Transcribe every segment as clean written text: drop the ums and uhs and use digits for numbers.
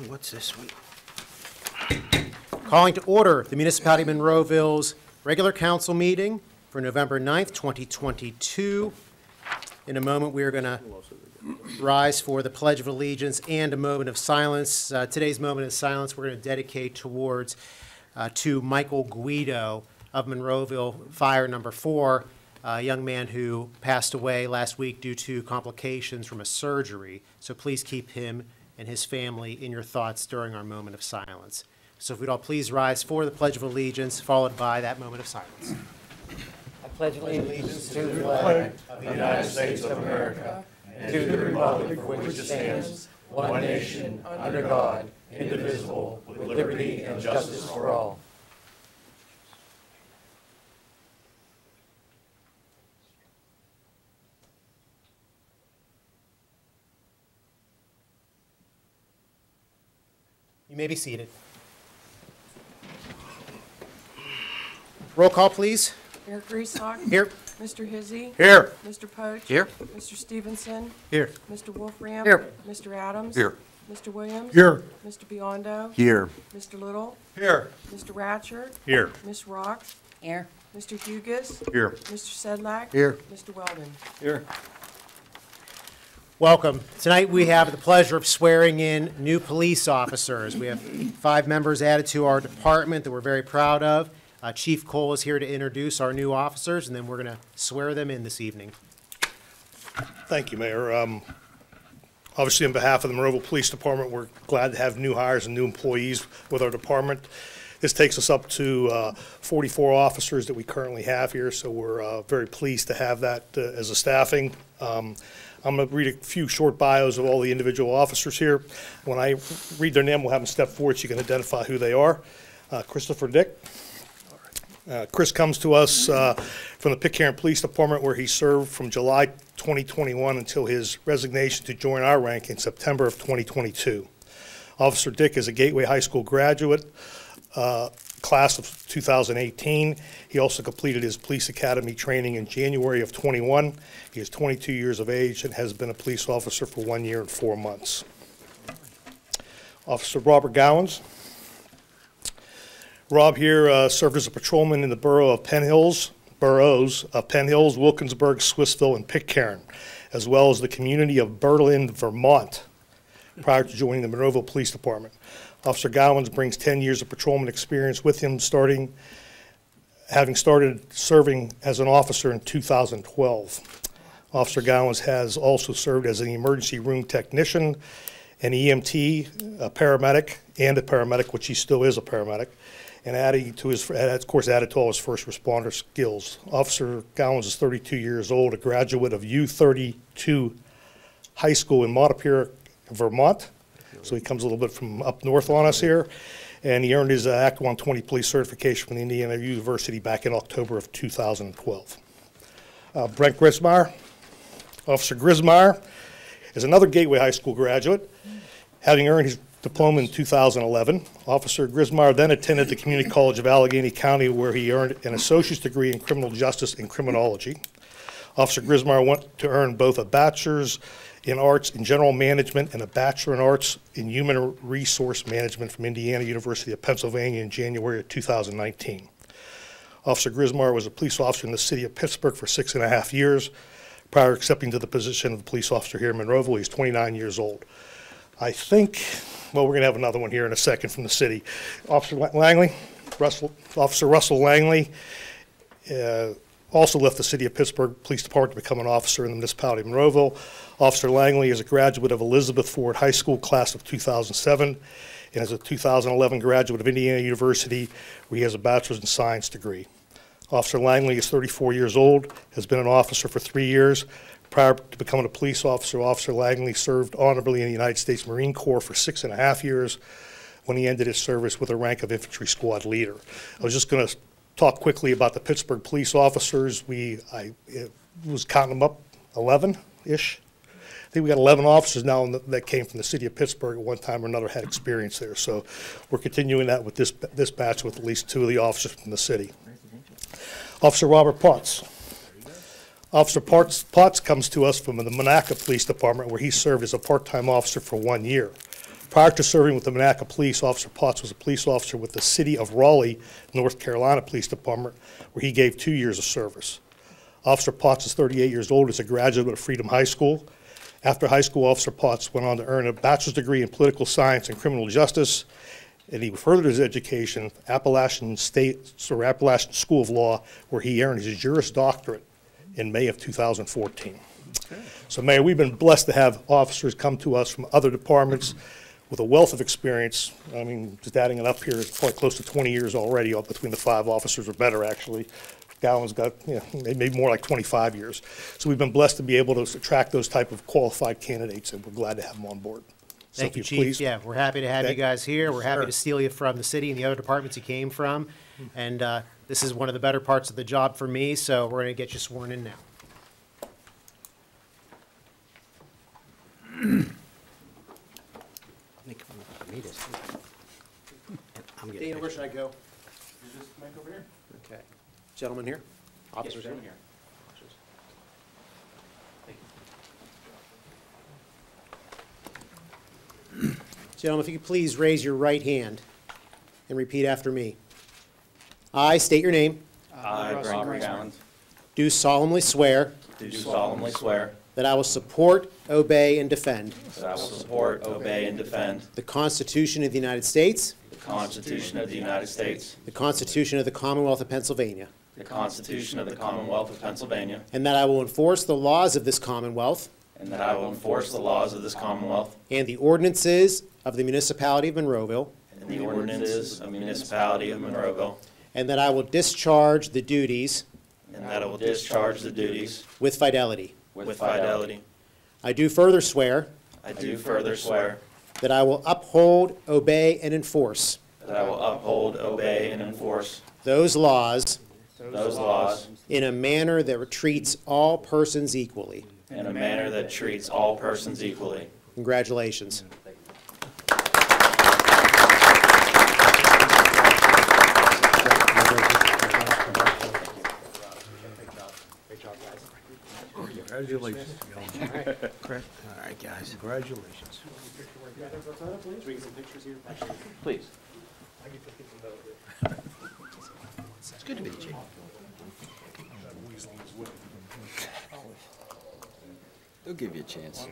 what's this one? Calling to order the Municipality of Monroeville's regular council meeting for November 9th, 2022. In a moment, we are going to rise for the Pledge of Allegiance and a moment of silence. Today's moment of silence we're going to dedicate towards to Michael Guido of Monroeville Fire Number 4, a young man who passed away last week due to complications from a surgery. So please keep him and his family in your thoughts during our moment of silence. So if we'd all please rise for the Pledge of Allegiance, followed by that moment of silence. I pledge allegiance to the flag of the United States of America and to the republic for which it stands, one nation, under God, indivisible, with liberty and justice for all. You may be seated. Roll call, please. Mayor Griesbach. Here. Mr. Hizzy. Here. Mr. Poach. Here. Mr. Stevenson. Here. Mr. Wolfram. Here. Mr. Adams. Here. Mr. Williams. Here. Mr. Biondo. Here. Mr. Little. Here. Mr. Ratcher. Here. Ms. Rock. Here. Mr. Hugus. Here. Mr. Sedlak. Here. Mr. Weldon. Here. Welcome. Tonight we have the pleasure of swearing in new police officers. We have 5 members added to our department that we're very proud of. Chief Cole is here to introduce our new officers, and then we're going to swear them in this evening. Thank you, Mayor. Obviously, on behalf of the Monroeville Police Department, we're glad to have new hires and new employees with our department. This takes us up to 44 officers that we currently have here, so we're very pleased to have that as a staffing. I'm going to read a few short bios of all the individual officers here. When I read their name, we'll have them step forward so you can identify who they are. Christopher Dick. Chris comes to us from the Pitcairn Police Department, where he served from July 2021 until his resignation to join our rank in September of 2022. Officer Dick is a Gateway High School graduate, class of 2018. He also completed his police academy training in January of 21. He is 22 years of age and has been a police officer for 1 year and 4 months. Officer Robert Gowans. Rob here served as a patrolman in the boroughs of Penn Hills, Wilkinsburg, Swissville, and Pitcairn, as well as the community of Berlin, Vermont, prior to joining the Monroeville Police Department. Officer Gowans brings 10 years of patrolman experience with him, having started serving as an officer in 2012. Officer Gowans has also served as an emergency room technician, an EMT, a paramedic, which he still is a paramedic, and added to all his first responder skills. Officer Gowans is 32 years old, a graduate of U32 High School in Montpelier, Vermont. So he comes a little bit from up north on us here. And he earned his Act 120 police certification from the Indiana University back in October of 2012. Brent Grismeyer. Officer Grismeyer is another Gateway High School graduate, having earned his diploma in 2011. Officer Grismeyer then attended the Community College of Allegheny County, where he earned an associate's degree in criminal justice and criminology. Officer Grismeyer went to earn both a bachelor's in arts in general management and a bachelor in arts in human resource management from Indiana University of Pennsylvania in January of 2019. Officer Grismeyer was a police officer in the city of Pittsburgh for 6.5 years prior to accepting to the position of police officer here in Monroeville. He's 29 years old. I think, well, we're going to have another one here in a second from the city. Officer Officer Russell Langley also left the City of Pittsburgh Police Department to become an officer in the Municipality of Monroeville. Officer Langley is a graduate of Elizabeth Ford High School, class of 2007, and is a 2011 graduate of Indiana University, where he has a bachelor's in science degree. Officer Langley is 34 years old, has been an officer for 3 years. Prior to becoming a police officer, Officer Langley served honorably in the United States Marine Corps for 6.5 years when he ended his service with a rank of infantry squad leader. I was just going to talk quickly about the Pittsburgh police officers. I was counting them up, 11-ish. I think we got 11 officers now that came from the city of Pittsburgh at one time or another, had experience there. So we're continuing that with this batch with at least 2 of the officers from the city. Officer Robert Potts. Officer Potts comes to us from the Monaca Police Department, where he served as a part-time officer for 1 year. Prior to serving with the Monaca Police, Officer Potts was a police officer with the City of Raleigh, North Carolina Police Department, where he gave 2 years of service. Officer Potts is 38 years old, is a graduate of Freedom High School. After high school, Officer Potts went on to earn a bachelor's degree in political science and criminal justice, and he furthered his education at Appalachian School of Law, where he earned his Juris Doctorate in May of 2014. So, Mayor, we've been blessed to have officers come to us from other departments with a wealth of experience. I mean, just adding it up here, it's probably close to 20 years already between the 5 officers, or better, actually. Gowan's got, maybe more like 25 years. So we've been blessed to be able to attract those type of qualified candidates, and we're glad to have them on board. So Thank you, if Chief. please- Yeah, we're happy to have you Thank- guys here. We're happy Sure. to steal you from the city and the other departments you came from. And this is one of the better parts of the job for me, so we're going to get you sworn in now. Dana, where should I go? You just come over here. Okay. Gentlemen here? Officers here? Gentlemen, if you could please raise your right hand and repeat after me. I state your name, I, Robert Gowans, do solemnly swear do solemnly swear that I will support, obey, and defend that I will support, obey, and defend the Constitution of the United States, the Constitution of the United States, the Constitution of the Commonwealth of Pennsylvania, the Constitution of the Commonwealth of Pennsylvania, and that I will enforce the laws of this Commonwealth and that I will enforce the laws of this Commonwealth and the ordinances of the Municipality of Monroeville, and the ordinances of the Municipality of Monroeville, and that I will discharge the duties and that I will discharge the duties with fidelity. with fidelity. I do further swear I do further swear that I will uphold, obey, and enforce that I will uphold, obey, and enforce those laws those laws in a manner that treats all persons equally. in a manner that treats all persons equally. Congratulations. Congratulations. All right, guys. Congratulations. Please. It's good to be the chief. They'll give you a chance.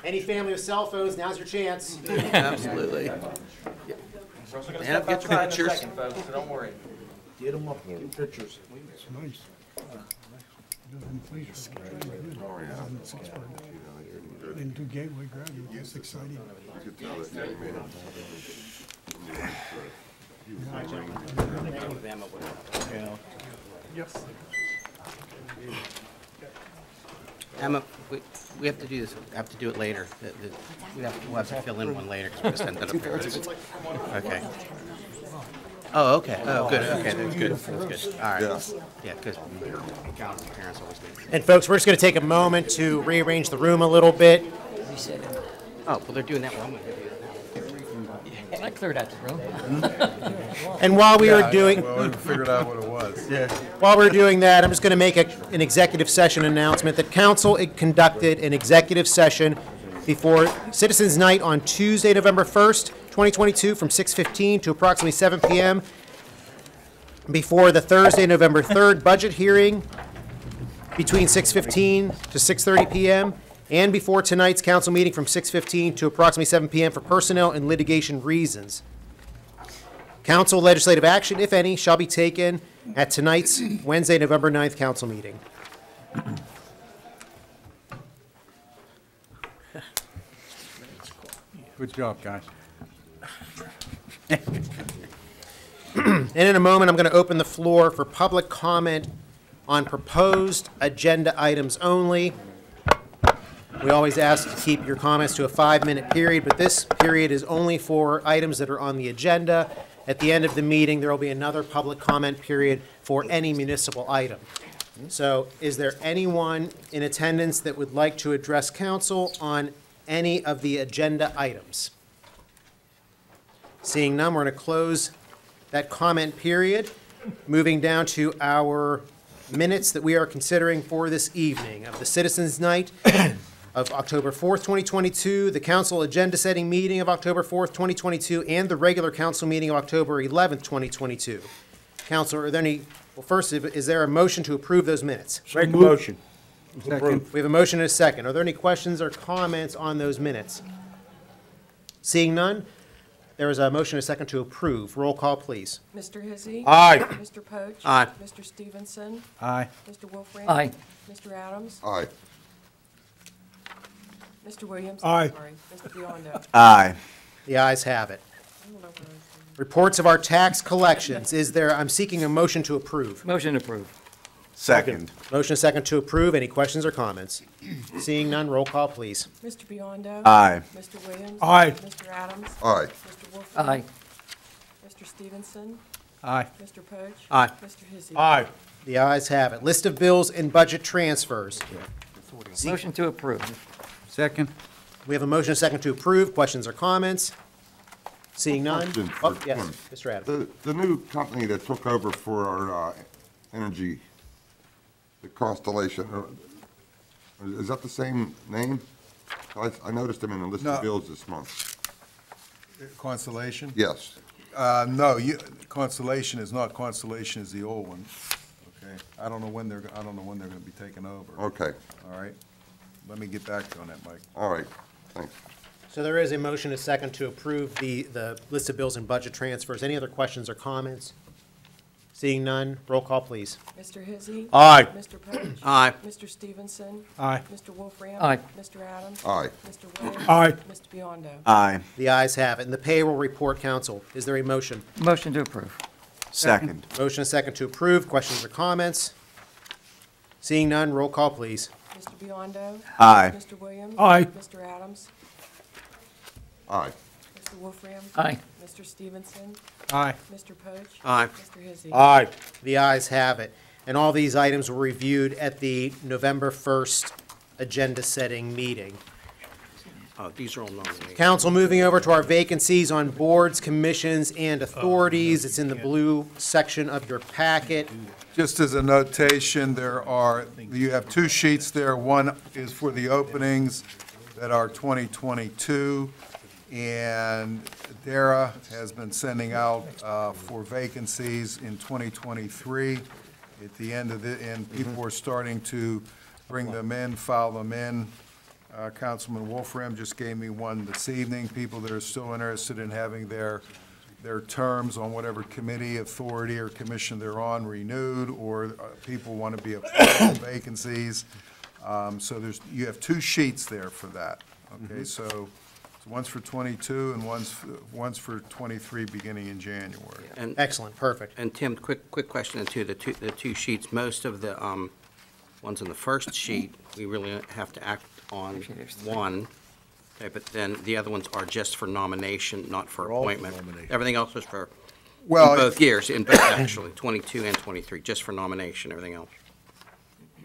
Any family with cell phones, now's your chance. Absolutely. Stand up, get your pictures. Don't worry. Get them up, get pictures. It's nice. And do Gateway graduate, that's exciting. Emma, we have to do this, we have to do it later. We'll have to fill in one later because we just ended up here. Okay. Oh, okay. Oh, good. Okay, that's good. That's good. All right. Yeah, because John's parents always do. And folks, we're just going to take a moment to rearrange the room a little bit. Oh, well, they're doing that one. I cleared out the room. And while we are doing, Well, we figured out what it was. while we're doing that, I'm just going to make an executive session announcement that council conducted an executive session before Citizens Night on Tuesday, November 1st, 2022, from 6:15 to approximately 7 p.m. Before the Thursday, November 3rd budget hearing between 6:15 to 6:30 p.m. and before tonight's council meeting from 6:15 to approximately 7 p.m. for personnel and litigation reasons. Council legislative action, if any, shall be taken at tonight's Wednesday, November 9th council meeting. Good job, guys. And in a moment, I'm going to open the floor for public comment on proposed agenda items only. We always ask to keep your comments to a 5-minute period, but this period is only for items that are on the agenda. At the end of the meeting, there will be another public comment period for any municipal item. So is there anyone in attendance that would like to address council on any of the agenda items? Seeing none, we're going to close that comment period. Moving down to our minutes that we are considering for this evening of the Citizens' Night of October 4th, 2022, the council agenda-setting meeting of October 4th, 2022, and the regular council meeting of October 11th, 2022. Council, are there any, well, first, is there a motion to approve those minutes? Make a motion. Second. We have a motion and a second. Are there any questions or comments on those minutes? Seeing none, there is a motion and a second to approve. Roll call, please. Mr. Hizzy. Aye. Mr. Poach. Aye. Mr. Stevenson. Aye. Mr. Wolfram. Aye. Mr. Adams. Aye. Mr. Williams. Aye. Sorry. Mr. Biondo. Aye. The ayes have it. Reports of our tax collections. I'm seeking a motion to approve. Motion approved. Second. Motion and second to approve. Any questions or comments? Seeing none, roll call, please. Mr. Biondo. Aye. Mr. Williams. Aye. Mr. Adams. Aye. Mr. Wolfram. Aye. Mr. Stevenson. Aye. Mr. Poach. Aye. Mr. Hizzy. Aye. The ayes have it. List of bills and budget transfers. Motion to approve. Second. We have a motion and second to approve. Questions or comments? Seeing none? Question Oh, for yes, Tim. Mr. Adams. The new company that took over for our energy, the Constellation, is that the same name? I noticed them in the list No. of bills this month. Constellation? Yes. No, Constellation is not. Constellation is the old one. Okay. I don't know when they're gonna be taken over. Okay, All right. Let me get back to you on that, Mike. all right, thanks. So there is a motion and a second to approve the list of bills and budget transfers. Any other questions or comments? Seeing none, roll call, please. Mr. Hizzy. Aye. Mr. Poach. Aye. Mr. Stevenson. Aye. Mr. Wolfram. Aye. Mr. Adams. Aye. Mr. Williams. Aye. Mr. Biondo. Aye. The ayes have it. And the payroll report, council, is there a motion? Motion to approve. Second. Motion and second to approve. Questions or comments? Seeing none, roll call, please. Mr. Biondo. Aye. Mr. Williams. Aye. Mr. Adams. Aye. Mr. Wolfram. Aye. Mr. Stevenson. Aye. Mr. Poach. Aye. Mr. Hizzy. Aye. The ayes have it. And all these items were reviewed at the November 1st agenda-setting meeting. Oh, these are all nominated. Council, moving over to our vacancies on boards, commissions, and authorities. It's in the blue section of your packet. Just as a notation, you have two sheets there. One is for the openings that are 2022, and DARA has been sending out for vacancies in 2023. At the end of and people are starting to bring them in, file them in. Councilman Wolfram just gave me one this evening, people that are still interested in having their terms on whatever committee, authority, or commission they're on renewed, or people want to be appointed vacancies. So you have two sheets there for that, okay? So one's for 22 and one's for 23 beginning in January. And, Excellent, perfect. and Tim, quick question too, the two sheets, most of the ones on the first sheet, we really have to act on one. Okay, but then the other ones are just for nomination, not for appointment. Everything else is for, in Well, both years, in both actually, 22 and 23, just for nomination, everything else.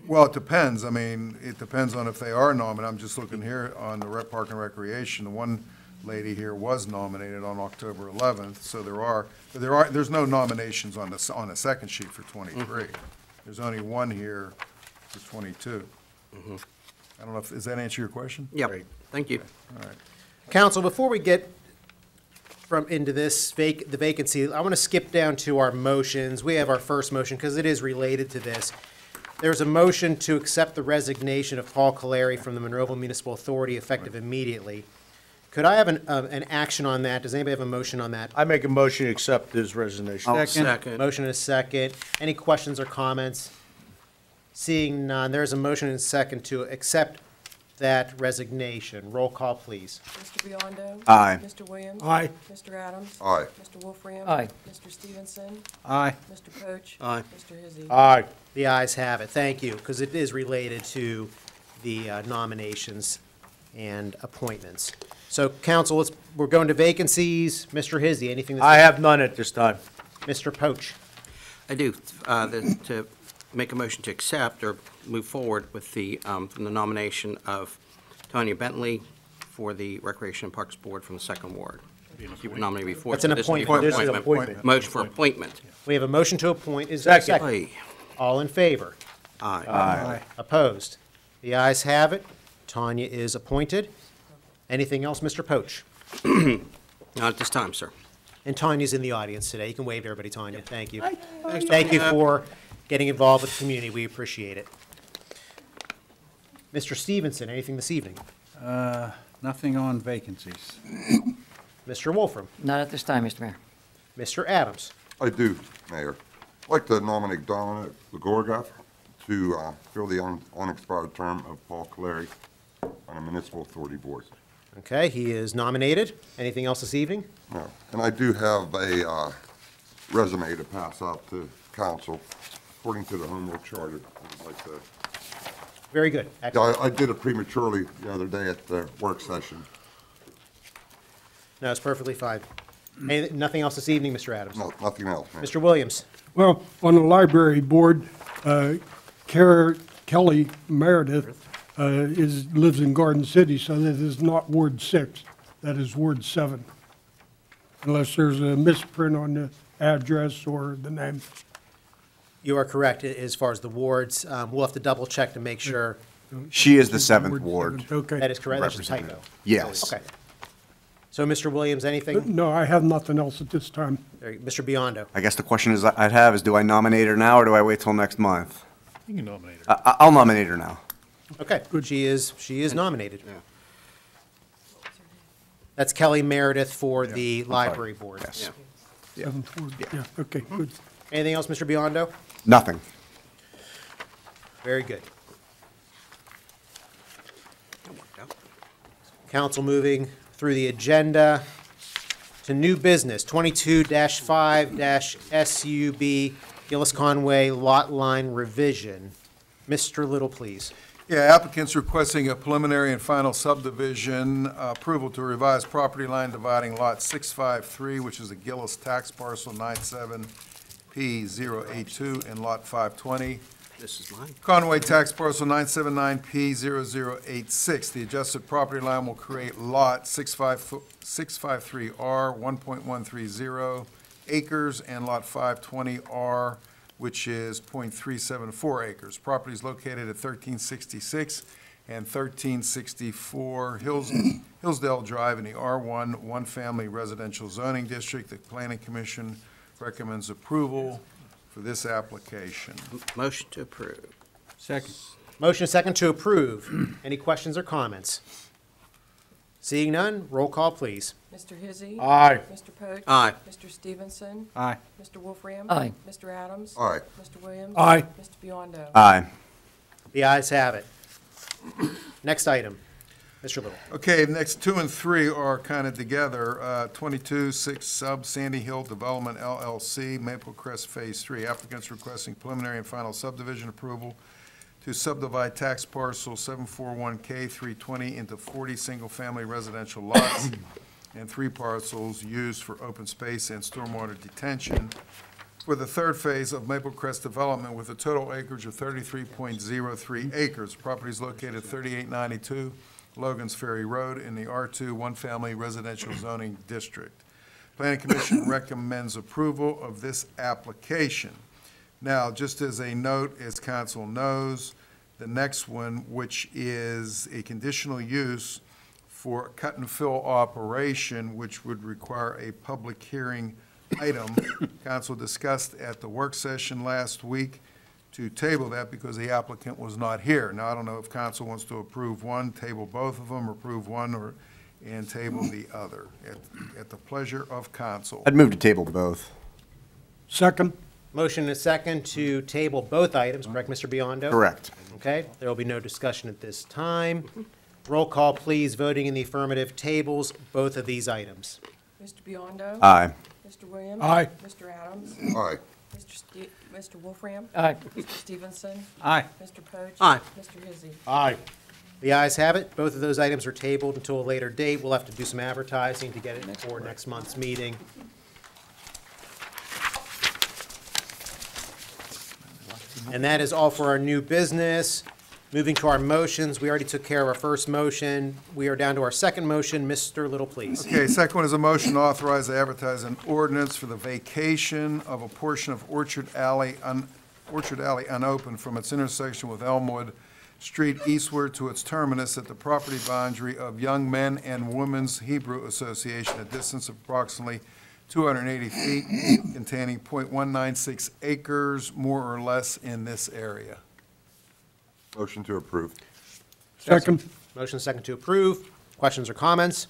Well, it depends. I mean, it depends on if they are nominated. I'm just looking here on the Park and Recreation. The one lady here was nominated on October 11th, so there's no nominations on the second sheet for 23. There's only one here for 22. I don't know does that answer your question? Yep, thank you. All right. Council, before we get into this the vacancy, I want to skip down to our motions. We have our first motion because it is related to this. There's a motion to accept the resignation of Paul Caleri from the Monroeville Municipal Authority effective immediately. Could I have an action on that? Does anybody have a motion on that? I make a motion to accept his resignation. Second. Motion and a second. Any questions or comments? Seeing none, there's a motion and a second to accept that resignation. Roll call, please. Mr. Biondo. Aye. Mr. Williams. Aye. Mr. Adams. Aye. Mr. Wolfram. Aye. Mr. Stevenson. Aye. Mr. Poach. Aye. Mr. Hizzy. Aye. The ayes have it. Thank you, because it is related to the nominations and appointments. So, council, we're going to vacancies. Mr. Hizzy, anything that's... I have none at this time. Mr. Poach. I do, to make a motion to accept or move forward with from the nomination of Tanya Bentley for the Recreation and Parks Board from the Second Ward. You were nominated before. That's an so this will be appointment. for This is an appointment. Motion for appointment. We have a motion to appoint. Is there a Second. second? Aye. All in favor? Aye. Opposed? The ayes have it. Tanya is appointed. Anything else, Mr. Poach? Not at this time, sir. And Tanya's in the audience today. You can wave to everybody, Tanya. Thank you. Thank you for getting involved with the community. We appreciate it. Mr. Stevenson, anything this evening? Nothing on vacancies. Mr. Wolfram? Not at this time, Mr. Mayor. Mr. Adams? I do, Mayor. I'd like to nominate Dominic Legorgath to fill the unexpired term of Paul Clary on the Municipal Authority Board. Okay, he is nominated. Anything else this evening? No. And I do have a resume to pass out to council according to the Home Rule Charter. I'd like to. Very good. Yeah, Excellent. I did it prematurely the other day at the work session. No, it's perfectly fine. Nothing else this evening, Mr. Adams? No, nothing else, Mayor. Mr. Williams? Well, on the library board, Kelly Meredith lives in Garden City, so that is not Ward 6. That is Ward 7. Unless there's a misprint on the address or the name. You are correct as far as the wards. We'll have to double check to make sure She is the 7th Ward. Okay. that is correct. That's just a typo. Yes. Okay. So, Mr. Williams, anything? No, I have nothing else at this time. Mr. Biondo? I guess the question I'd have is, do I nominate her now or do I wait till next month? You can nominate her. I'll nominate her now. Okay, she is nominated. That's Kelly Meredith for the library board. Yes. Seventh Ward, yeah, okay, good. Anything else, Mr. Biondo? Nothing. Very good. Council moving through the agenda to new business, 22-5-SUB Gillis Conway Lot Line Revision. Mr. Little, please. Yeah, applicants requesting a preliminary and final subdivision approval to revise property line dividing Lot 653, which is a Gillis tax parcel 97P082, and Lot 520, This is mine. Conway tax parcel 979P0086. The adjusted property line will create Lot 653R, 1.130 acres, and Lot 520R, which is .374 acres. Property is located at 1366 and 1364 Hillsdale Drive in the R1 one-family residential zoning district. The Planning Commission recommends approval for this application. Motion to approve. Second. Motion is second to approve. Any questions or comments? Seeing none, roll call, please. Mr. Hizzy. Aye. Mr. Poach. Aye. Mr. Stevenson. Aye. Mr. Wolfram. Aye. Mr. Adams. Aye. Mr. Williams. Aye. Mr. Biondo. Aye. The ayes have it. Next item, Mr. Little. Okay, next 2 and 3 are kind of together. 22-6 Sub Sandy Hill Development LLC, Maple Crest Phase 3. Applicants requesting preliminary and final subdivision approval to subdivide tax parcel 741K320 into 40 single-family residential lots and 3 parcels used for open space and stormwater detention for the third phase of Maple Crest development with a total acreage of 33.03 acres. Property is located at 3892 Logan's Ferry Road in the R2 one-family residential zoning district. Planning Commission recommends approval of this application. Now, just as a note, as council knows, the next one, which is a conditional use for a cut and fill operation, which would require a public hearing item, council discussed at the work session last week to table that because the applicant was not here. Now, I don't know if council wants to approve one, table both of them, or approve one, and table the other, at the pleasure of council. I'd move to table both. Second? Motion is second to table both items, correct, Mr. Biondo? Correct. Okay, there will be no discussion at this time. Roll call, please. Voting in the affirmative tables both of these items. Mr. Biondo. Aye. Mr. Williams. Aye. Mr. Adams. Aye. Mr. Wolfram. Aye. Mr. Stevenson. Aye. Mr. Poach. Aye. Mr. Hizzy. Aye. The ayes have it. Both of those items are tabled until a later date. We'll have to do some advertising to get it for next month's meeting. And that is all for our new business. Moving to our motions, we already took care of our first motion. We are down to our second motion. Mr. Little, please. Okay, second one is a motion to authorize to advertise an ordinance for the vacation of a portion of Orchard Alley Orchard Alley unopened from its intersection with Elmwood Street eastward to its terminus at the property boundary of Young Men and Women's Hebrew Association, a distance of approximately 280 feet, containing .196 acres, more or less, in this area. Motion to approve. Second. Motion second to approve. Questions or comments?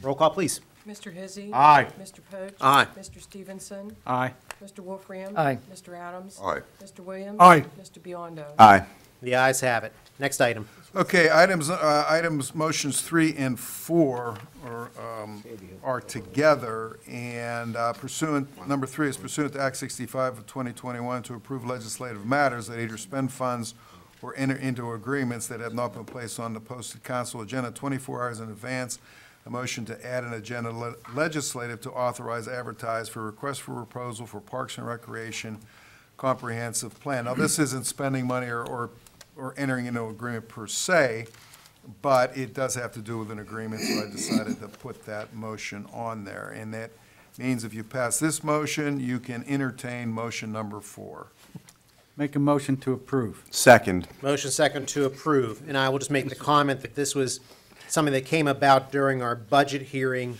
Roll call, please. Mr. Hizzy. Aye. Mr. Poach. Aye. Mr. Stevenson. Aye. Mr. Wolfram. Aye. Mr. Adams. Aye. Mr. Williams. Aye. Mr. Biondo. Aye. The ayes have it. Next item. Okay, motions 3 and 4 are together, and number 3 is pursuant to Act 65 of 2021 to approve legislative matters that either spend funds or enter into agreements that have not been placed on the posted council agenda 24 hours in advance. A motion to add an agenda legislative to authorize advertise for request for proposal for Parks and Recreation comprehensive plan. Now, this isn't spending money or entering into an agreement per se, but it does have to do with an agreement, so I decided to put that motion on there. And that means if you pass this motion, you can entertain motion number 4. Make a motion to approve. Second. Motion second to approve. And I will just make the comment that this was something that came about during our budget hearing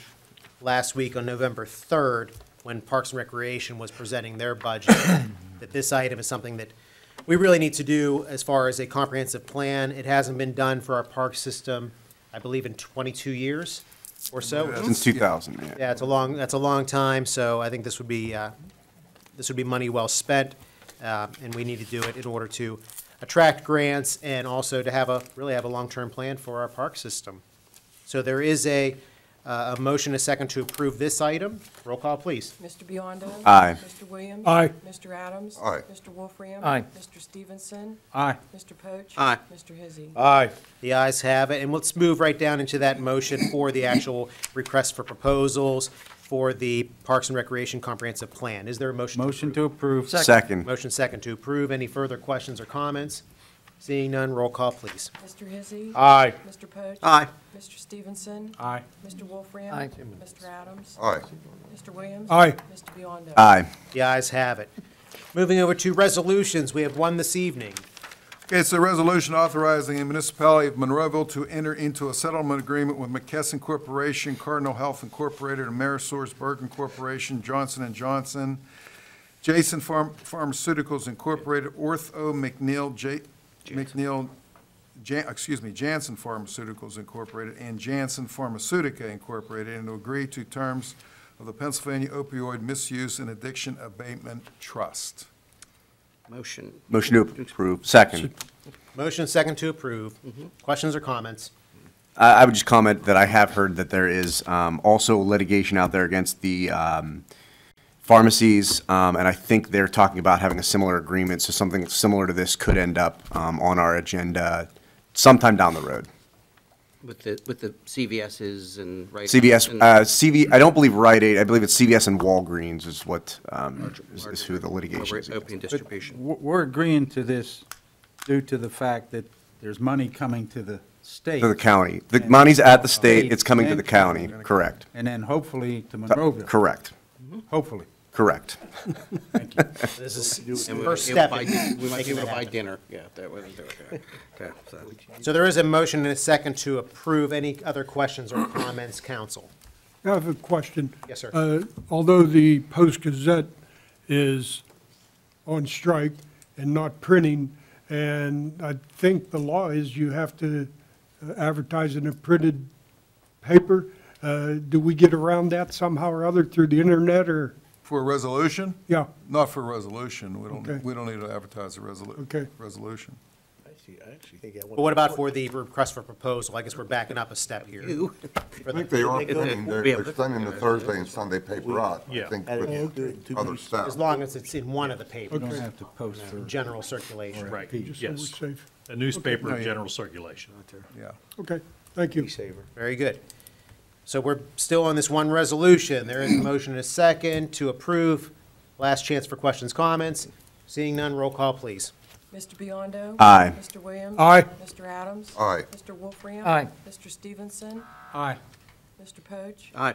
last week on November 3rd, when Parks and Recreation was presenting their budget, that this item is something that we really need to do as far as a comprehensive plan. It hasn't been done for our park system, I believe, in 22 years or so. Since 2000, yeah. Yeah, that's a long time, so I think this would be money well spent, and we need to do it in order to attract grants and also to really have a long-term plan for our park system. So there is a motion, a second to approve this item. Roll call, please. Mr. Biondo. Aye. Mr. Williams. Aye. Mr. Adams. Aye. Mr. Wolfram. Aye. Mr. Stevenson. Aye. Mr. Poach. Aye. Mr. Hizzy. Aye. The ayes have it, and let's move right down into that motion for the actual request for proposals for the Parks and Recreation Comprehensive Plan. Is there a motion? Motion to approve. Second. Motion second to approve. Any further questions or comments? Seeing none, roll call, please. Mr. Hizzy. Aye. Mr. Poach. Aye. Mr. Stevenson. Aye. Mr. Wolfram. Aye. Mr. Adams. Aye. Mr. Williams. Aye. Mr. Biondo. Aye. The ayes have it. Moving over to resolutions, we have one this evening. Okay, it's a resolution authorizing the Municipality of Monroeville to enter into a settlement agreement with McKesson Corporation, Cardinal Health Incorporated, Amerisource Bergen Corporation, Johnson & Johnson, Jason Pharmaceuticals Incorporated, Ortho Janssen Pharmaceuticals Incorporated, and Janssen Pharmaceutica Incorporated, and to agree to terms of the Pennsylvania Opioid Misuse and Addiction Abatement Trust. Motion. Motion to approve. Second. Motion second to approve. Questions or comments? I would just comment that I have heard that there is also litigation out there against the pharmacies, and I think they're talking about having a similar agreement, so something similar to this could end up on our agenda sometime down the road. With the CVS's and Rite Aid CVS, and- I don't believe Rite Aid, I believe it's CVS and Walgreens is what, is who the litigation is. Opiate distribution. We're agreeing to this due to the fact that there's money coming to the state. To the county. The And- money's at the state, it's coming to the county, And- correct. And then hopefully to Monroeville. Correct, Hopefully. correct. Thank you. This is And first we step might be in able making to that buy happen. dinner. Yeah, that way we do it. Okay, so. So there is a motion and a second to approve. Any other questions or comments, council? I have a question. Yes, sir. Although the Post-Gazette is on strike and not printing, and I think the law is you have to advertise in a printed paper, do we get around that somehow or other through the internet, or, For a resolution? yeah, Not for a resolution. Okay. We don't need to advertise a Okay. resolution. But what about for the request for proposal? I guess we're backing up a step here. I think they are printing, they're sending the Thursday and Sunday paper out, I think, with other As staff. long as it's in one of the We don't papers, have to post for. general circulation. Right, just so we're yes. safe? A newspaper, general circulation. Yeah. Okay, thank you. Very good. So we're still on this one resolution. There is a motion and a second to approve. Last chance for questions, comments. Seeing none, roll call, please. Mr. Biondo. Aye. Mr. Williams. Aye. Mr. Adams. Aye. Mr. Wolfram. Aye. Mr. Stevenson. Aye. Mr. Poach. Aye.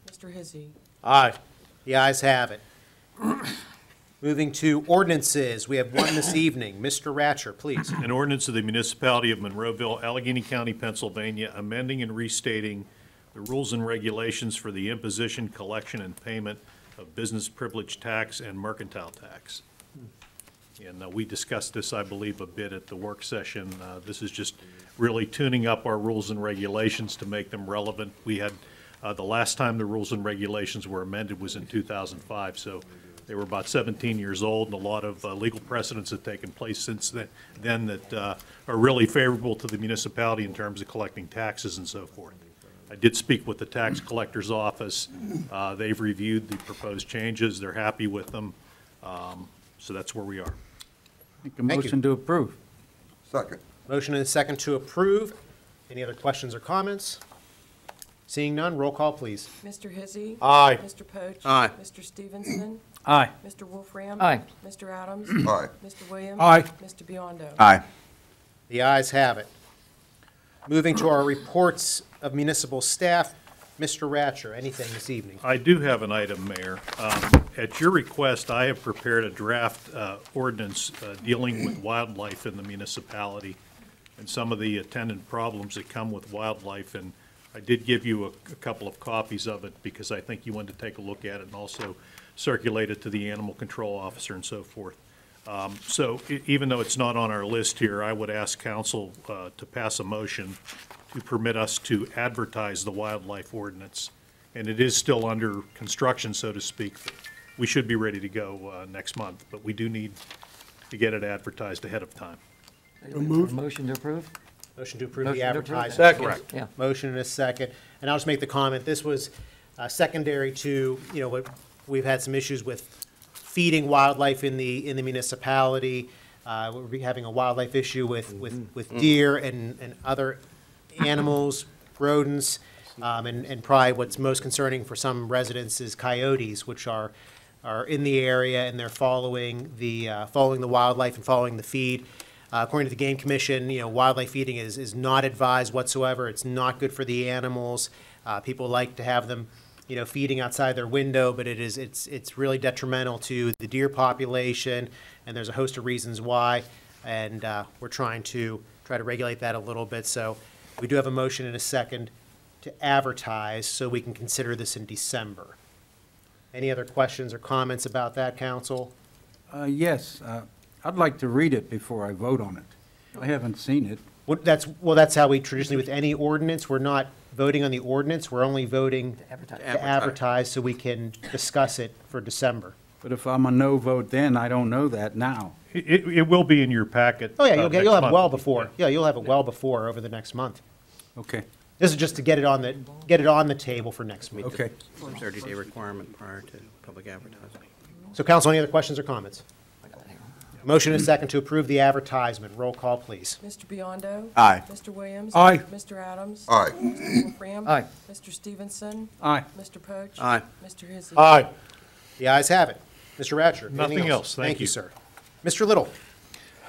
Mr. Hizzy. Aye. The ayes have it. Moving to ordinances, we have one this evening. Mr. Ratcher, please. An ordinance of the Municipality of Monroeville, Allegheny County, Pennsylvania, amending and restating the rules and regulations for the imposition, collection, and payment of business privilege tax and mercantile tax. And we discussed this, I believe, a bit at the work session. This is just really tuning up our rules and regulations to make them relevant. We had, the last time the rules and regulations were amended was in 2005, so they were about 17 years old, and a lot of legal precedents have taken place since then that are really favorable to the municipality in terms of collecting taxes and so forth. I did speak with the tax collector's office. They've reviewed the proposed changes. They're happy with them. So that's where we are. Make a motion to approve. Second. Motion and a second to approve. Any other questions or comments? Seeing none, roll call, please. Mr. Hizzy. Aye. Mr. Poach. Aye. Mr. Stevenson. Aye. Mr. Wolfram. Aye. Mr. Adams. Aye. Mr. Williams. Aye. Mr. Biondo. Aye. The ayes have it. Moving to our reports of municipal staff, Mr. Ratcher, anything this evening? I do have an item, Mayor. At your request, I have prepared a draft ordinance dealing with wildlife in the municipality and some of the attendant problems that come with wildlife. And I did give you a couple of copies of it because I think you wanted to take a look at it and also circulate it to the animal control officer and so forth. So even though it's not on our list here, I would ask council to pass a motion to permit us to advertise the wildlife ordinance. And it is still under construction, so to speak. We should be ready to go next month, but we do need to get it advertised ahead of time. Motion to approve? Motion to approve Motion the to approve advertising. that. Correct. Yeah. Motion and a second. And I'll just make the comment, this was secondary to, what we've had some issues with feeding wildlife in the municipality. We're having a wildlife issue with deer and other animals, rodents, and probably what's most concerning for some residents is coyotes, which are in the area and they're following the wildlife and following the feed. According to the Game Commission, wildlife feeding is not advised whatsoever. It's not good for the animals. People like to have them, feeding outside their window, but it's really detrimental to the deer population, and there's a host of reasons why. And we're trying to regulate that a little bit. So we do have a motion and a second to advertise, so we can consider this in December. Any other questions or comments about that, council? Yes, I'd like to read it before I vote on it. I haven't seen it. That's how we traditionally, with any ordinance, we're not voting on the ordinance, we're only voting to advertise so we can discuss it for December. But if I'm a no vote then, I don't know that now. It will be in your packet. Oh, yeah, you'll next have it well month. before. Yeah, you'll have it well before, over the next month. Okay, This is just to get it on the table for next week. okay. 30-day requirement prior to public advertising. So council, any other questions or comments? Motion and second to approve the advertisement. Roll call, please. Mr. Biondo. Aye. Mr. Williams. Aye. Mr. Adams. Aye. Mr. Wolfram. Aye. Mr. Stevenson. Aye. Mr. Poach. Aye. Mr. Hizzy. Aye. The ayes have it. Mr. Ratcher, anything Nothing else. Thank you. sir. Mr. Little.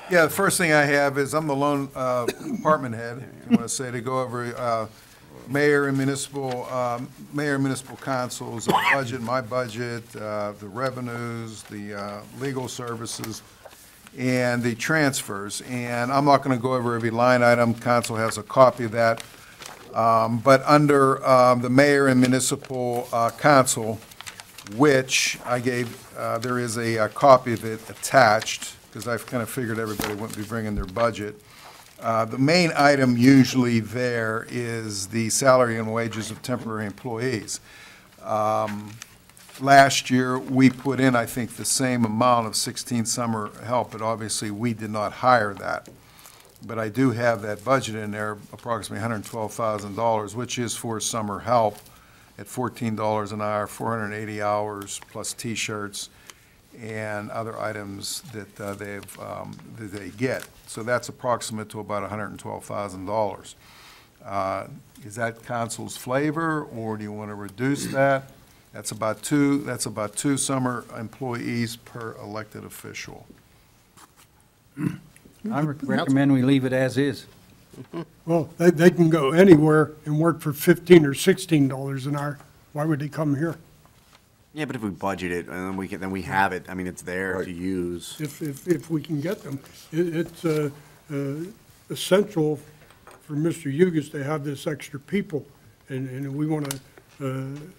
Yeah, the first thing I have is I'm the lone department head, if you want to say, to go over mayor and municipal council's budget, my budget, the revenues, the legal services, and the transfers. And I'm not going to go over every line item. Council has a copy of that. But under the mayor and municipal council, which I gave, there is a copy of it attached, because I've kind of figured everybody wouldn't be bringing their budget. The main item usually there is the salary and wages of temporary employees. Last year, we put in, I think, the same amount of 16 summer help, but obviously we did not hire that. But I do have that budget in there, approximately $112,000, which is for summer help at $14 an hour, 480 hours, plus T-shirts and other items that that they get. So that's approximate to about $112,000. Is that council's flavor, or do you want to reduce that? That's about two summer employees per elected official. I recommend we leave it as is. Well, they can go anywhere and work for $15 or $16 an hour. Why would they come here? Yeah, but if we budget it, and then we have it, I mean, it's there Right. to use. if we can get them. It's essential for Mr. Hugus to have this extra people, and we want to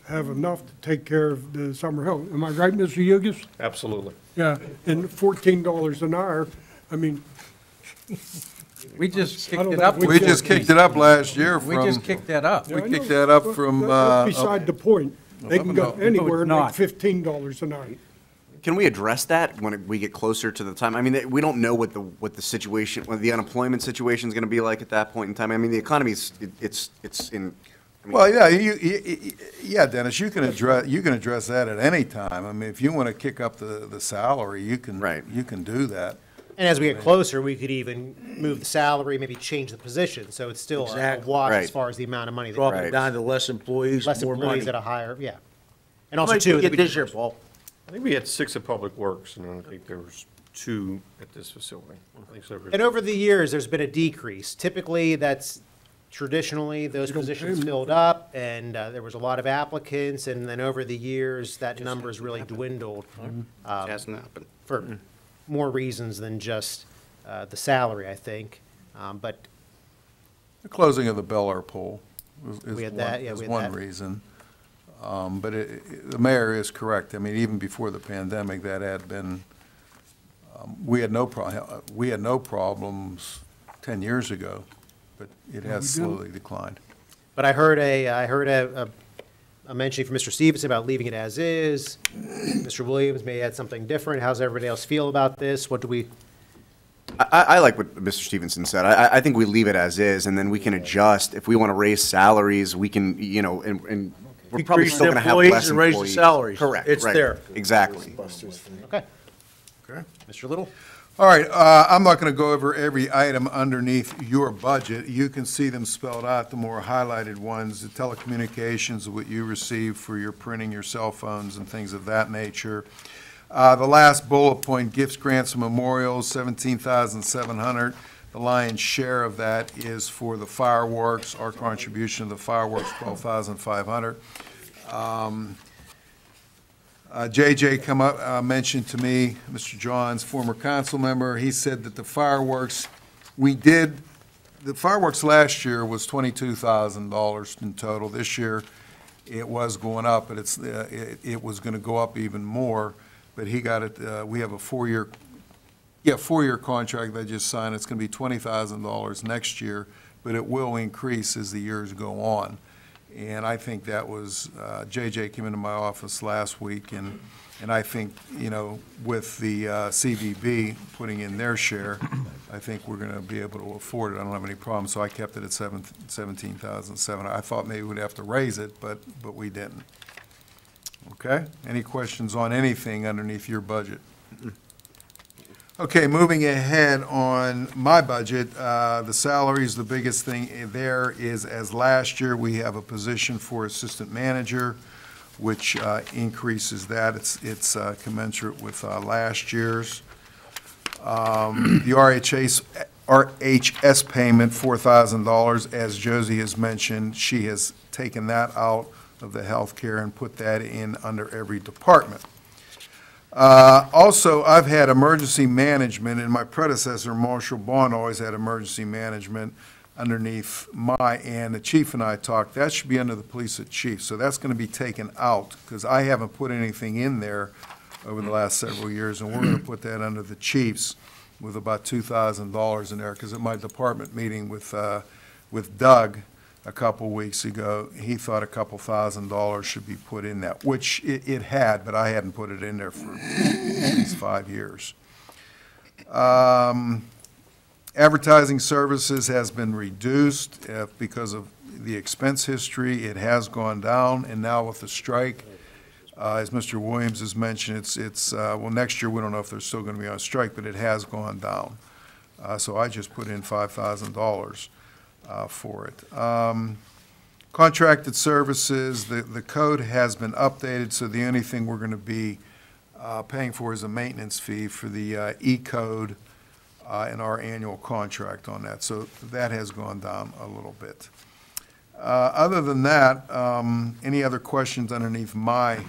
have enough to take care of the summer help. Am I right, Mr. Hugus? Absolutely. Yeah, and $14 an hour, I mean, We just I kicked don't it know up. if We just kicked it up last year We from, just kicked that up. we I kicked know. that up from, That's beside the point. They can go up and anywhere No, like it's $15 an hour. Can we address that when we get closer to the time? I mean, we don't know what the situation, what the unemployment situation is going to be like at that point in time. I mean, the economy is, it's in. I mean, well, yeah, yeah, Dennis, you can address that at any time. I mean, if you want to kick up the salary, you can, Right. you can do that. And as we get closer, we could even move the salary, maybe change the position, so it's still a Exactly. wash as Right. far as the amount of money. Drop Right. it down to less employees, Less more employees money. at a higher, yeah. And How also, many too. did you get this year, Paul? I think we had 6 at Public Works, and I think there was 2 at this facility. I think so. And over the years, there's been a decrease. Typically, that's traditionally, those don't pay positions them. filled up, and there was a lot of applicants, and then over the years, that number's really dwindled Hasn't happened. for more reasons than just the salary, I think. But The closing of the Bel Air pool We had that, yeah, is we had one that. reason. But the mayor is correct. I mean, even before the pandemic, that had been, we had no problems 10 years ago, but it has slowly declined. But I heard a mention from Mr. Stevenson about leaving it as is. Mr. Williams may add something different. How's everybody else feel about this? What do we, I like what Mr. Stevenson said. I think we leave it as is, and then we can adjust. If we want to raise salaries, we can, you know, and we're probably Decrease still the going to have employees less and raise the employees. salaries. Correct. It's right. there. Exactly. okay. Mr. Little? All right, I'm not going to go over every item underneath your budget. You can see them spelled out, the more highlighted ones, the telecommunications, what you receive for your printing, your cell phones, and things of that nature. The last bullet point, gifts, grants, and memorials, $17,700. The lion's share of that is for the fireworks. Our contribution to the fireworks, $12,500. JJ mentioned to me, Mr. Johns, former council member, he said that the fireworks, the fireworks last year was $22,000 in total. This year, it was going up, but it was going to go up even more. But he got it, we have a four-year contract that I just signed. It's going to be $20,000 next year, but it will increase as the years go on. And I think that was, JJ came into my office last week, and I think, you know, with the CVB putting in their share, I think we're going to be able to afford it. I don't have any problem, so I kept it at $17,700. I thought maybe we'd have to raise it, but we didn't. Okay? Any questions on anything underneath your budget? Okay, moving ahead on my budget, the salaries, the biggest thing there is, as last year, we have a position for assistant manager, which increases that. It's commensurate with last year's. The RHS payment, $4,000, as Josie has mentioned, she has taken that out of the healthcare and put that in under every department. Also, I've had emergency management, and my predecessor, Marshall Bond, always had emergency management underneath and the chief and I talked, that should be under the police chief, so that's going to be taken out, because I haven't put anything in there over the last several years, and we're going to put that under the chiefs with about $2,000 in there, because at my department meeting with Doug a couple weeks ago, he thought a couple $1,000s should be put in that, which it had, but I hadn't put it in there for at least 5 years. Advertising services has been reduced because of the expense history. It has gone down, and now with the strike, as Mr. Williams has mentioned, well, next year, we don't know if they're still going to be on strike, but it has gone down. So I just put in $5,000 for it. Contracted services, the code has been updated, so the only thing we're going to be paying for is a maintenance fee for the E-code in our annual contract on that. So that has gone down a little bit. Other than that, any other questions underneath my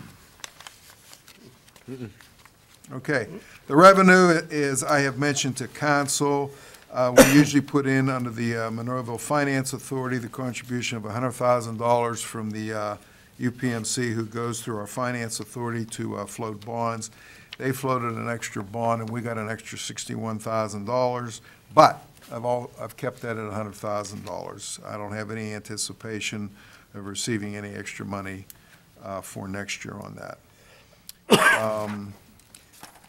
Okay. The revenue is, I have mentioned to council, we usually put in under the Monroeville Finance Authority the contribution of $100,000 from the UPMC, who goes through our finance authority to float bonds. They floated an extra bond, and we got an extra $61,000, but I've kept that at $100,000. I don't have any anticipation of receiving any extra money for next year on that.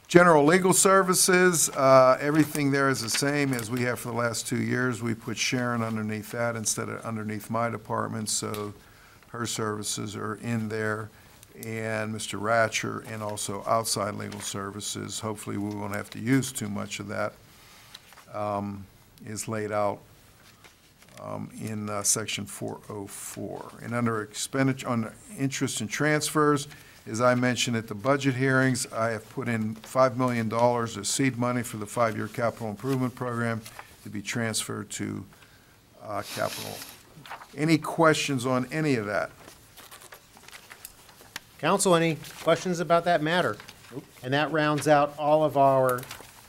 General legal services, everything there is the same as we have for the last 2 years. We put Sharon underneath that instead of underneath my department, so her services are in there, and Mr. Ratcher, and also outside legal services. Hopefully, we won't have to use too much of that, is laid out in section 404. And under expenditure, on interest and transfers, as I mentioned at the budget hearings, I have put in $5 million of seed money for the 5-year capital improvement program to be transferred to capital. Any questions on any of that? Council, any questions about that matter? And that rounds out all of our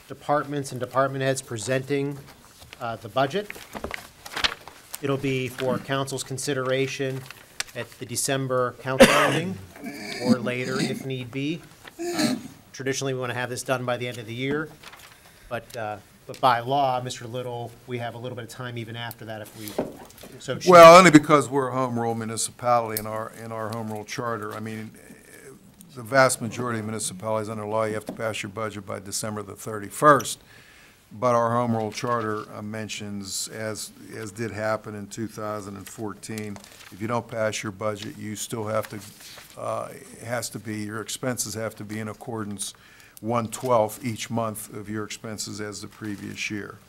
departments and department heads presenting the budget. It'll be for council's consideration at the December council meeting or later if need be. Traditionally, we want to have this done by the end of the year, but by law, Mr. Little, we have a little bit of time even after that if we so choose. Well, only because we're a home rule municipality in our home rule charter. I mean, the vast majority of municipalities under law, you have to pass your budget by December the 31st. But our home rule charter mentions, as did happen in 2014, if you don't pass your budget, you still have to, it has to be, your expenses have to be in accordance 1/12 each month of your expenses as the previous year.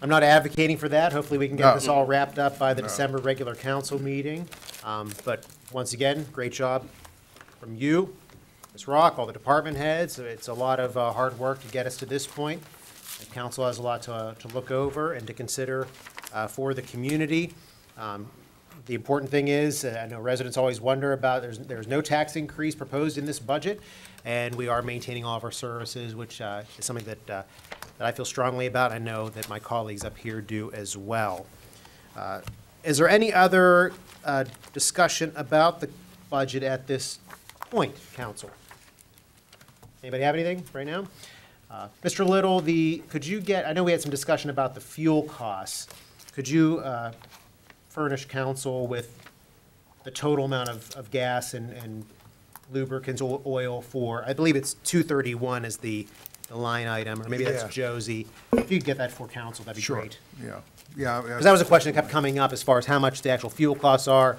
I'm not advocating for that. Hopefully, we can get this all wrapped up by the December regular council meeting. But once again, great job from you, Ms. Rock, all the department heads. It's a lot of hard work to get us to this point. The council has a lot to look over and to consider for the community. The important thing is, I know residents always wonder about, there's no tax increase proposed in this budget, and we are maintaining all of our services, which is something that I feel strongly about. I know that my colleagues up here do as well. Is there any other discussion about the budget at this point, council? Anybody have anything right now? Mr. Little, could you get, I know we had some discussion about the fuel costs. Could you furnish council with the total amount of gas and lubricants, oil for, I believe it's 231 is the line item, or maybe that's Josie. If you could get that for council, that'd be great. Yeah. Because that was a question that kept coming up as far as how much the actual fuel costs are.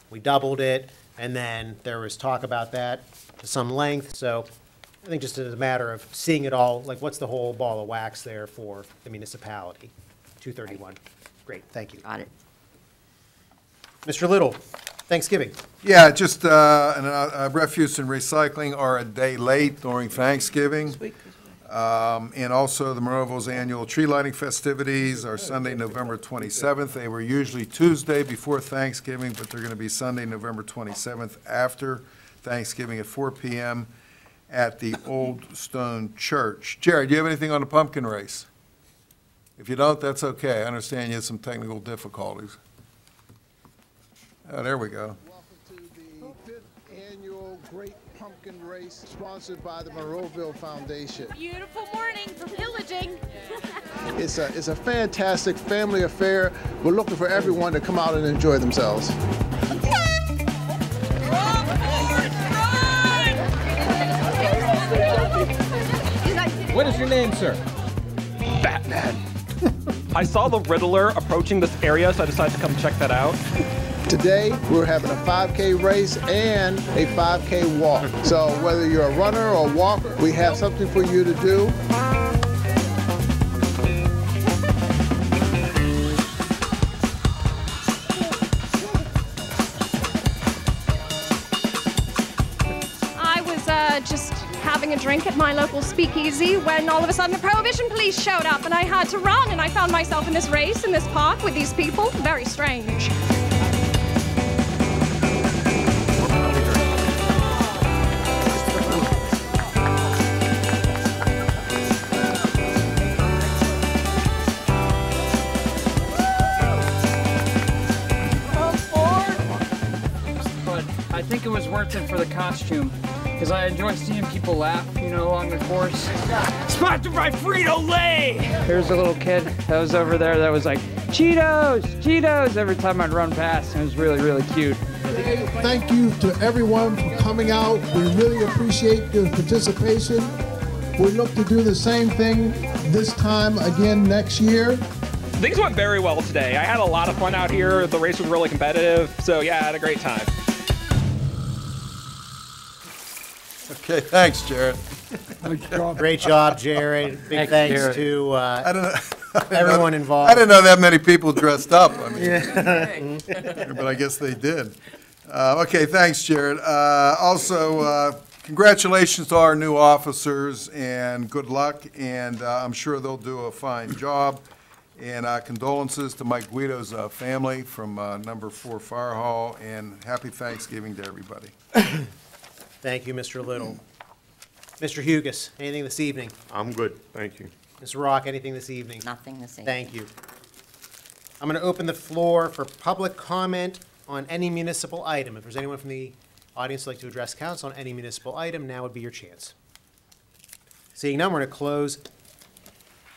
We doubled it, and then there was talk about that to some length, so I think just as a matter of seeing it all, like what's the whole ball of wax there for the municipality? 231. Great, thank you. Got it. Mr. Little, Thanksgiving. Yeah, just refuse and recycling are a day late during Thanksgiving. And also the Monroeville's annual tree lighting festivities are Sunday, November 27th. They were usually Tuesday before Thanksgiving, but they're going to be Sunday, November 27th after Thanksgiving at 4 p.m. at the Old Stone Church. Jared, do you have anything on the pumpkin race? If you don't, that's okay. I understand you had some technical difficulties. Oh, there we go. Welcome to the 5th annual Great Pumpkin Race, sponsored by the Monroeville Foundation. Beautiful morning for pillaging. It's a fantastic family affair. We're looking for everyone to come out and enjoy themselves. What is your name, sir? Batman. I saw the Riddler approaching this area, so I decided to come check that out. Today, we're having a 5K race and a 5K walk. So whether you're a runner or a walker, we have something for you to do. I was just having a drink at my local speakeasy when all of a sudden the Prohibition police showed up and I had to run, and I found myself in this race in this park with these people. Very strange. reluctant for the costume because I enjoy seeing people laugh, along the course. Sponsored by Frito-Lay! There's a little kid that was over there that was like, Cheetos, Cheetos, every time I'd run past. It was really, really cute. Thank you to everyone for coming out. We really appreciate your participation. We look to do the same thing this time again next year. Things went very well today. I had a lot of fun out here. The race was really competitive. So yeah, I had a great time. Okay, thanks, Jared. Great job, Jared. Big thanks to I don't know. everyone involved. I didn't know that many people dressed up. I mean, but I guess they did. Okay, thanks, Jared. Also, congratulations to our new officers and good luck, and I'm sure they'll do a fine job. And condolences to Mike Guido's family from number 4 Fire Hall, and happy Thanksgiving to everybody. Thank you, Mr. Little. Mr. Hugus, anything this evening? I'm good, thank you. Mr. Rock, anything this evening? Nothing this evening. Thank you. I'm going to open the floor for public comment on any municipal item. If there's anyone from the audience who'd like to address council on any municipal item, now would be your chance. Seeing none, we're going to close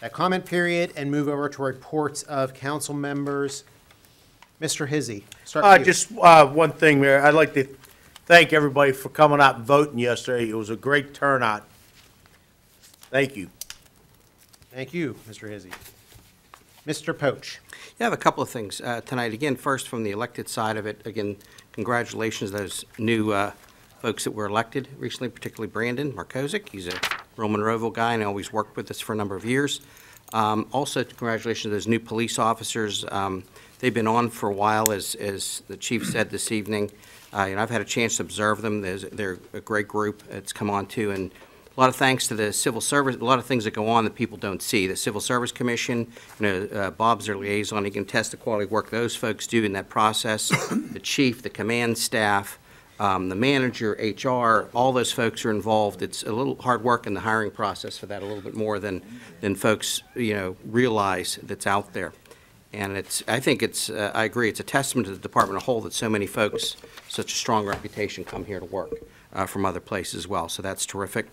that comment period and move over to reports of council members. Mr. Hizzy, start with you. Just one thing, Mayor. I'd like to thank everybody for coming out and voting yesterday. It was a great turnout. Thank you. Thank you, Mr. Hizzy. Mr. Poach. Yeah, I have a couple of things tonight. Again, first from the elected side of it, again, congratulations to those new folks that were elected recently, particularly Brandon Markozik. He's a rural Monroeville guy and always worked with us for a number of years. Also, congratulations to those new police officers. They've been on for a while, as the chief said this evening. I've had a chance to observe them. They're a great group that's come on too, and a lot of thanks to the civil service, a lot of things that go on that people don't see. The Civil Service Commission, Bob's their liaison. He can test the quality of work those folks do in that process. The chief, the command staff, the manager, HR, all those folks are involved. It's a little hard work in the hiring process for that, a little bit more than folks, realize that's out there. And I I agree, it's a testament to the department as a whole that so many folks, such a strong reputation, come here to work from other places as well. So that's terrific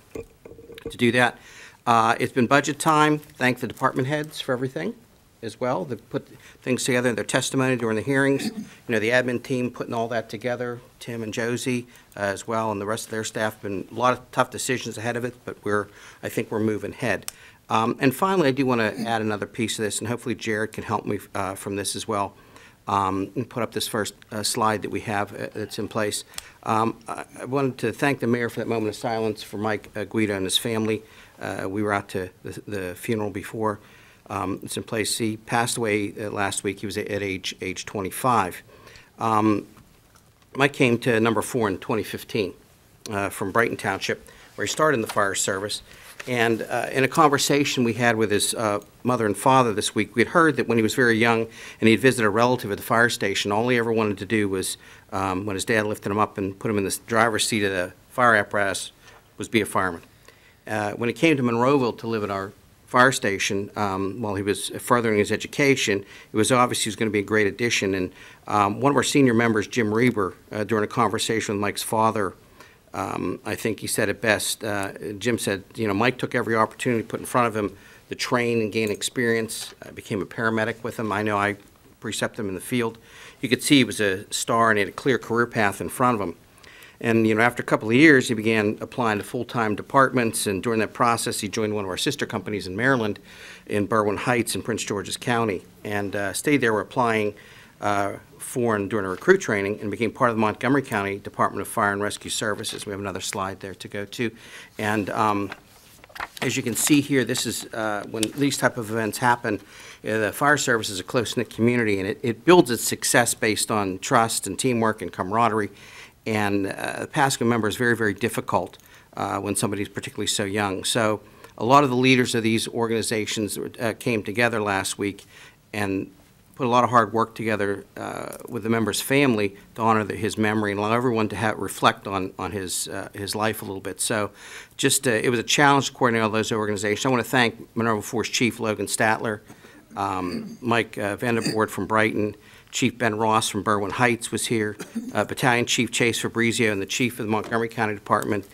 to do that. It's been budget time. Thank the department heads for everything as well. They put things together in their testimony during the hearings. The admin team putting all that together, Tim and Josie as well, and the rest of their staff. Been a lot of tough decisions ahead of it, but I think we're moving ahead. And finally, I do want to add another piece of this, and hopefully Jared can help me from this as well, and put up this first slide that we have that's in place. I wanted to thank the mayor for that moment of silence for Mike Guido and his family. We were out to the funeral before. It's in place. He passed away last week. He was at age 25. Mike came to number 4 in 2015 from Brighton Township, where he started in the fire service. And in a conversation we had with his mother and father this week, we had heard that when he was very young and he had visited a relative at the fire station, all he ever wanted to do was, when his dad lifted him up and put him in the driver's seat of the fire apparatus, was be a fireman. When he came to Monroeville to live at our fire station while he was furthering his education, it was obvious he was going to be a great addition. And one of our senior members, Jim Reber, during a conversation with Mike's father, I think he said it best. Jim said, Mike took every opportunity put in front of him to train and gain experience. I became a paramedic with him. I know I precepted him in the field. You could see he was a star and he had a clear career path in front of him. And, after a couple of years, he began applying to full-time departments, and during that process, he joined one of our sister companies in Maryland, in Berwyn Heights in Prince George's County, and stayed there applying for and during a recruit training, and became part of the Montgomery County Department of Fire and Rescue Services. We have another slide there to go to. And as you can see here, this is when these type of events happen, the fire service is a close-knit community, and it builds its success based on trust and teamwork and camaraderie. And the passing a member is very, very difficult when somebody's particularly so young. So a lot of the leaders of these organizations came together last week and put a lot of hard work together with the member's family to honor his memory and allow everyone to reflect on his life a little bit. So just it was a challenge to coordinate all those organizations. I want to thank Monroeville Force Chief Logan Statler, Mike Vandervoort from Brighton, Chief Ben Ross from Berwyn Heights was here, Battalion Chief Chase Fabrizio, and the Chief of the Montgomery County Department,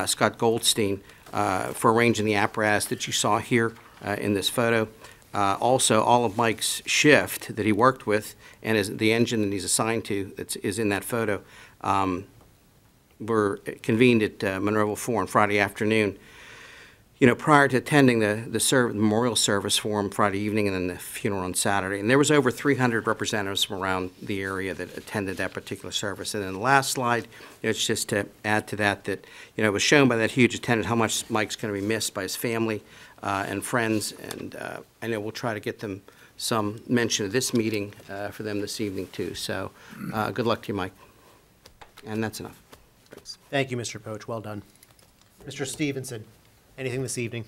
Scott Goldstein, for arranging the apparatus that you saw here in this photo. Also, all of Mike's shift that he worked with and the engine that he's assigned to is in that photo were convened at Monroeville 4 on Friday afternoon. You know, prior to attending the memorial service for him Friday evening and then the funeral on Saturday. And there was over 300 representatives from around the area that attended that particular service. And then the last slide, it's just to add to that, you know, it was shown by that huge attendance how much Mike's going to be missed by his family and friends. And I know we'll try to get them some mention of this meeting for them this evening too. So good luck to you, Mike. And that's enough. Thanks. Thank you, Mr. Poach. Well done. Mr. Stevenson, anything this evening?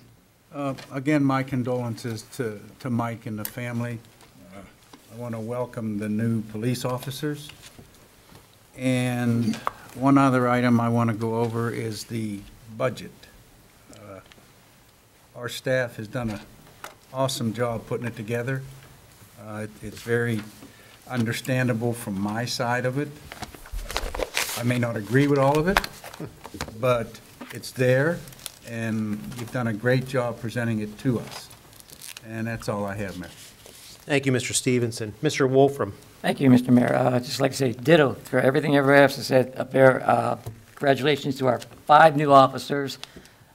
Again, my condolences to Mike and the family. I want to welcome the new police officers. And one other item I want to go over is the budget. Our staff has done an awesome job putting it together. It's very understandable from my side of it. I may not agree with all of it, but it's there, and you've done a great job presenting it to us. And that's all I have, Mayor. Thank you, Mr. Stevenson. Mr. Wolfram. Thank you, Mr. Mayor. I'd just like to say ditto for everything everybody else has said up there. Congratulations to our 5 new officers.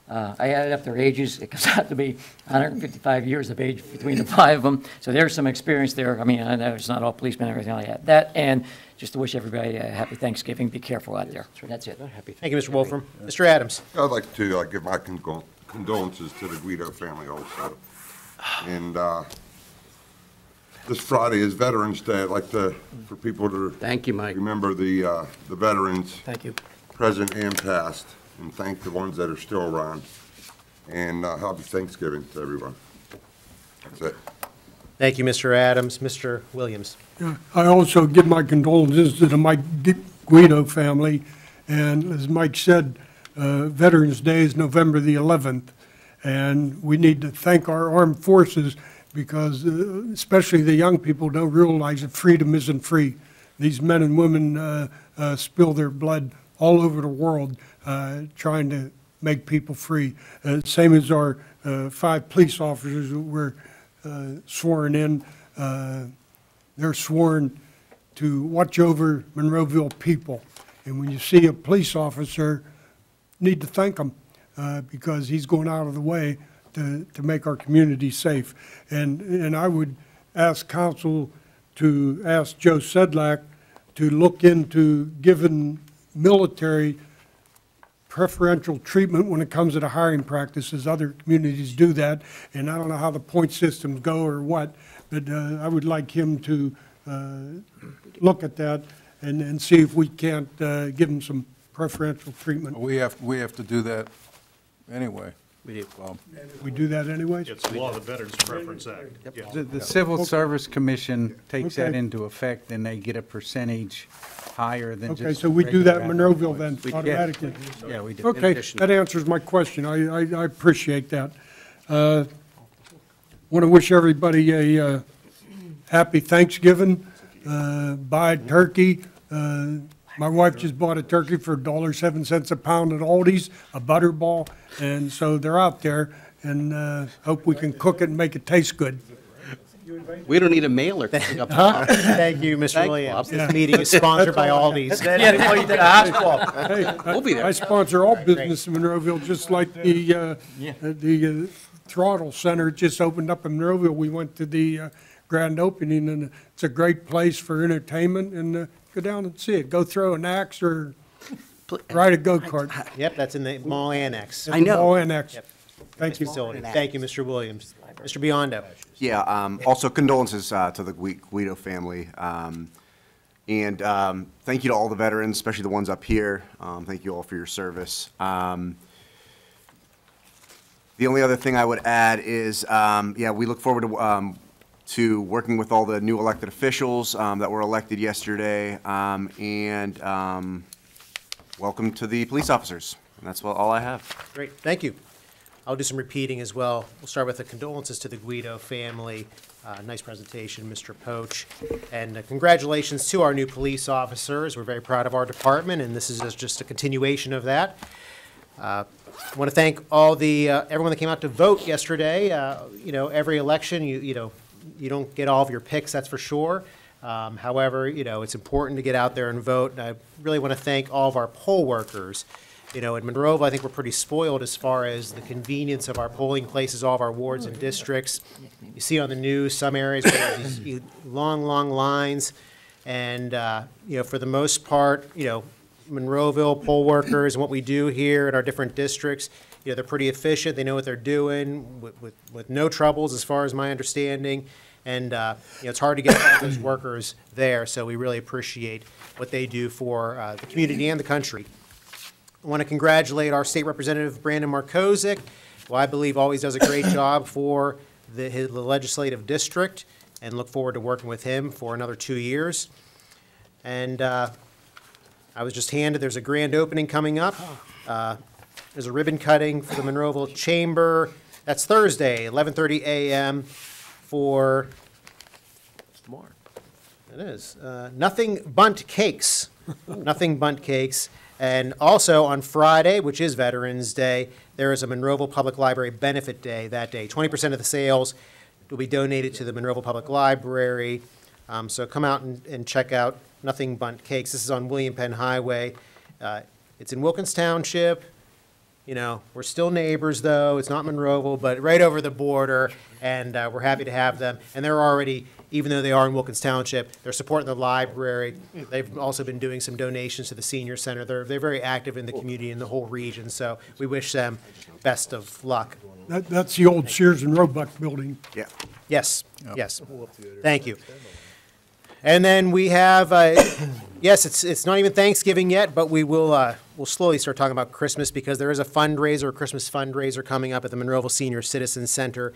I added up their ages. It comes out to be 155 years of age between the 5 of them. So there's some experience there. I mean, I know it's not all policemen and everything like that. That, and just to wish everybody a happy Thanksgiving. Be careful out there. That's it. Thank you, Mr. Wolfram. Mr. Adams. I'd like to give my condolences to the Guido family also. And this Friday is Veterans Day. I'd like for people to thank you, Mike. Remember the veterans, thank you, present and past, and thank the ones that are still around. And happy Thanksgiving to everyone. That's it. Thank you, Mr. Adams. Mr. Williams. Yeah, I also give my condolences to the Mike Guido family. And as Mike said, Veterans Day is November the 11th. And we need to thank our armed forces because especially the young people don't realize that freedom isn't free. These men and women spill their blood all over the world trying to make people free. Same as our 5 police officers who were sworn in. They're sworn to watch over Monroeville people. And when you see a police officer, you need to thank him because he's going out of the way to make our community safe. And I would ask council to ask Joe Sedlak to look into giving military preferential treatment when it comes to the hiring practices. Other communities do that, and I don't know how the point systems go or what, but I would like him to look at that and see if we can't give them some preferential treatment. We have to do that anyway. We do. Well, we do that anyway? It's the law of the Veterans Preference Act. Yeah. The Civil Service Commission takes that into effect, and they get a percentage higher than just. Okay, so we do that in regular Monroeville then, employees. automatically? Yeah, we do. Okay, that answers my question. I appreciate that. Want to wish everybody a happy Thanksgiving. Buy turkey. My wife just bought a turkey for $1.07 a pound at Aldi's, a butterball, and so they're out there, and hope we can cook it and make it taste good. We don't need a mailer. Thank you, Mr. Williams. This meeting is sponsored by Aldi's. We'll be there. I sponsor all business in Monroeville, just like the Throttle Center just opened up in Monroeville. We went to the grand opening, and it's a great place for entertainment, and go down and see it. Go throw an axe or ride a go-kart. Yep, that's in the mall annex. I know. Mall annex. Yep. Thank you. Facility. Thank you, Mr. Williams. Mr. Biondo. Yeah, also condolences to the Guido family. And thank you to all the veterans, especially the ones up here. Thank you all for your service. The only other thing I would add is, yeah, we look forward to working with all the new elected officials that were elected yesterday, and welcome to the police officers. And that's all I have. Great, thank you. I'll do some repeating as well. We'll start with the condolences to the Guido family. Nice presentation, Mr. Poach. And congratulations to our new police officers. We're very proud of our department, and this is just a continuation of that. I want to thank all the everyone that came out to vote yesterday. Every election, you don't get all of your picks, that's for sure. However, it's important to get out there and vote. And I really want to thank all of our poll workers. In Monroeville, I think we're pretty spoiled as far as the convenience of our polling places, all of our wards and districts. You see on the news some areas where there's these long, long lines. And, for the most part, Monroeville poll workers and what we do here in our different districts, they're pretty efficient. They know what they're doing with no troubles as far as my understanding. And, it's hard to get all those workers there. So we really appreciate what they do for the community and the country. I want to congratulate our State Representative Brandon Markozik, who I believe always does a great job for the legislative district, and look forward to working with him for another 2 years. And I was just handed, there's a grand opening coming up. There's a ribbon cutting for the Monroeville Chamber. That's Thursday, 11:30 a.m. for, Tomorrow. it is, Nothing Bundt Cakes. Nothing Bundt Cakes. And also on Friday, which is Veterans Day, there is a Monroeville Public Library Benefit Day that day. 20% of the sales will be donated to the Monroeville Public Library. So come out and check out Nothing Bundt Cakes. This is on William Penn Highway. It's in Wilkins Township. We're still neighbors, though. It's not Monroeville, but right over the border, and we're happy to have them. And they're already, even though they are in Wilkins Township, they're supporting the library. They've also been doing some donations to the senior center. They're very active in the community in the whole region, so we wish them best of luck. That's the old Sears and Roebuck building. Yeah. Yes, yes. Thank you. And then we have, yes, it's not even Thanksgiving yet, but we'll slowly start talking about Christmas because there is a fundraiser, a Christmas fundraiser coming up at the Monroeville Senior Citizen Center.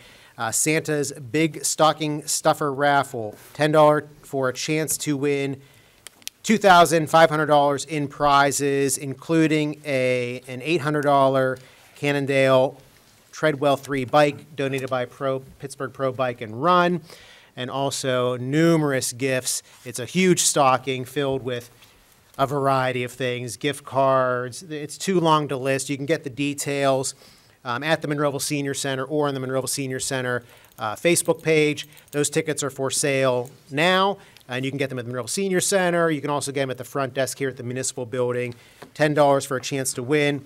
Santa's Big Stocking Stuffer Raffle, $10 for a chance to win $2,500 in prizes, including an $800 Cannondale Treadwell 3 bike donated by Pittsburgh Pro Bike and Run, and also numerous gifts. It's a huge stocking filled with a variety of things, gift cards. It's too long to list. You can get the details at the Monroeville Senior Center or on the Monroeville Senior Center Facebook page. Those tickets are for sale now, and you can get them at the Monroeville Senior Center. You can also get them at the front desk here at the Municipal Building. $10 for a chance to win,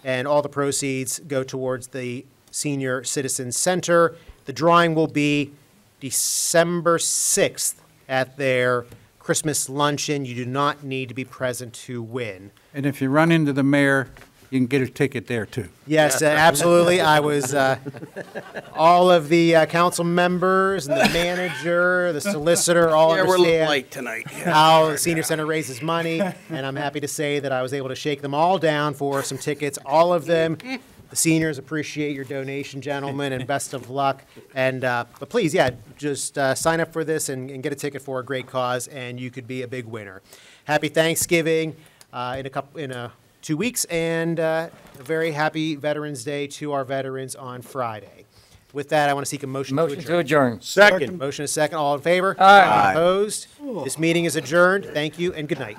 and all the proceeds go towards the Senior Citizen Center. The drawing will be December 6th at their Christmas luncheon. You do not need to be present to win. And if you run into the mayor, you can get a ticket there, too. Yes, absolutely. I was, all of the council members, and the manager, the solicitor, all Yeah, we're a little understand late tonight. how the senior center raises money, and I'm happy to say that I was able to shake them all down for some tickets, all of them. The seniors appreciate your donation, gentlemen, and best of luck. And but please, just sign up for this and get a ticket for a great cause, and you could be a big winner. Happy Thanksgiving in 2 weeks, and a very happy Veterans Day to our veterans on Friday. With that, I want to seek a motion to adjourn. Motion to adjourn. Second. Motion is second. All in favor? Aye. Opposed? This meeting is adjourned. Thank you and good night.